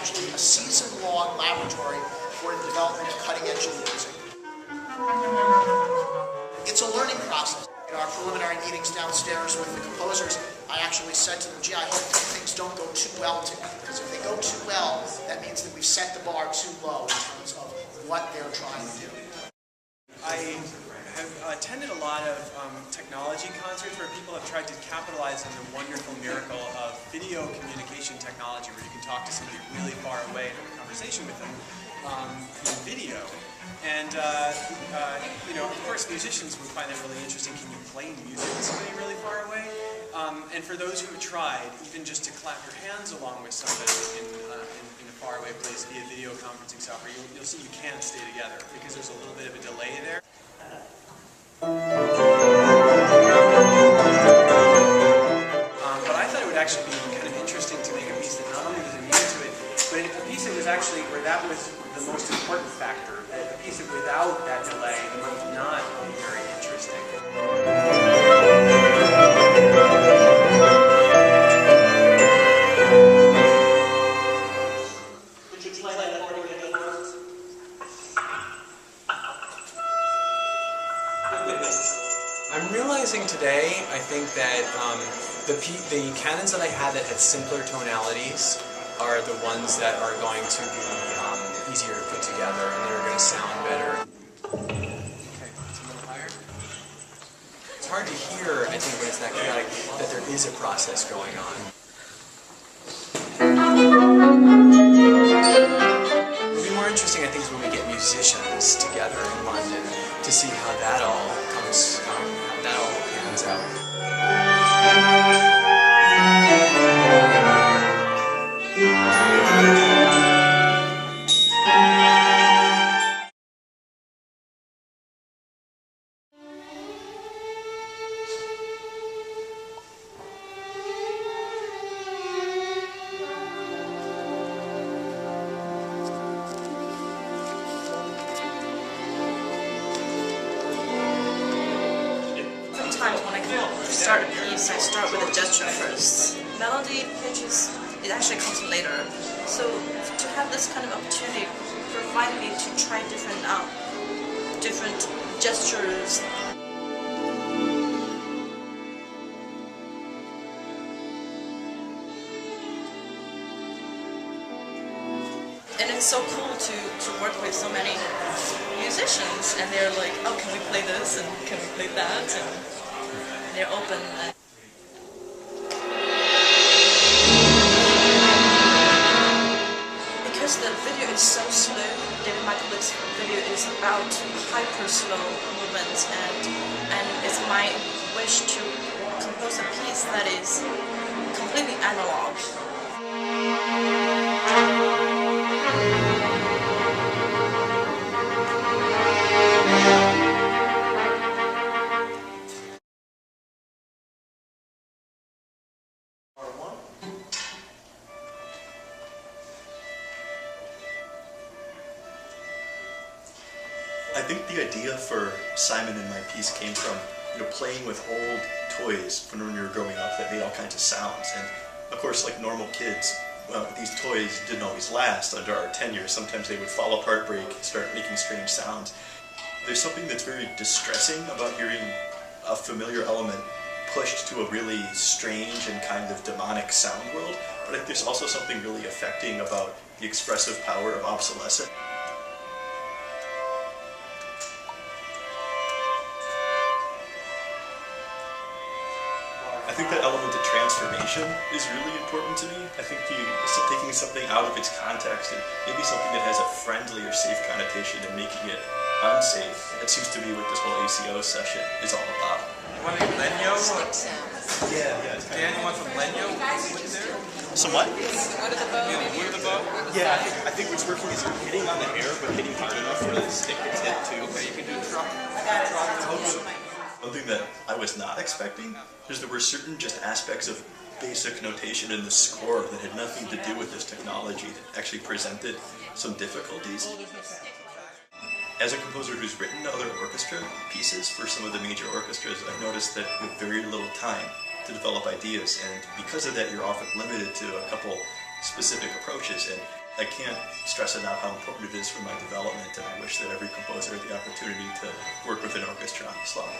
actually a season-long laboratory for the development of cutting-edge music. It's a learning process. In our preliminary meetings downstairs with the composers, I actually said to them, gee, I hope things don't go too well today, because if they go too well, that means that we've set the bar too low in terms of what they're trying to do. I have attended a lot of technology concerts where people have tried to capitalize on the wonderful miracle of video communication technology, where you can talk to somebody really far away and have a conversation with them in video. And you know, of course, musicians would find it really interesting. Can you play music with somebody really far away? And for those who have tried, even just to clap your hands along with somebody in a faraway place via video conferencing software, you'll see you can't stay together because there's a little bit of a delay there. But I thought it would actually be kind of interesting to make a piece that not only was immune to it, but a piece that was actually where that was the most important factor. A piece that without that delay might not be very interesting. Would you play that recording again? I'm realizing today, I think that the canons that I had that had simpler tonalities are the ones that are going to be easier to put together and that are going to sound better. Okay, it's a little higher. It's hard to hear, I think, when it's that chaotic, that there is a process going on. It'll be more interesting, I think, is when we get musicians together in London to see how that all comes, how that all pans out. Sometimes when I start a piece, I start with a gesture first. Melody, pitches, it actually comes later. So to have this kind of opportunity provided me to try different gestures. And it's so cool to work with so many musicians, and they're like, oh, can we play this, and can we play that, and they're open. Because the video is so slow, David Michaelis' video is about hyper-slow movements, and it's my wish to compose a piece that is completely analog. I think the idea for Simon and my piece came from, playing with old toys from when we were growing up that made all kinds of sounds. And of course, like normal kids, well, these toys didn't always last under our tenure. Sometimes they would fall apart, break, start making strange sounds. There's something that's very distressing about hearing a familiar element pushed to a really strange and kind of demonic sound world. But I think there's also something really affecting about the expressive power of obsolescence. I think that element of transformation is really important to me. I think taking something out of its context and maybe something that has a friendly or safe connotation and making it unsafe. That seems to be what this whole ACO session is all about. You want a Lenyo? Yeah. Dan, you want some Lenyo wood there? Some what? Wood of the bow? Yeah, wood of the bow? Yeah, I think what's working is hitting on the air, but hitting hard enough for the stick to tip too. Okay, you can do truck. One thing that I was not expecting is there were certain just aspects of basic notation in the score that had nothing to do with this technology that actually presented some difficulties. As a composer who's written other orchestra pieces for some of the major orchestras, I've noticed that with very little time to develop ideas, and because of that you're often limited to a couple specific approaches. And I can't stress enough how important it is for my development, and I wish that every composer had the opportunity to work with an orchestra on this level.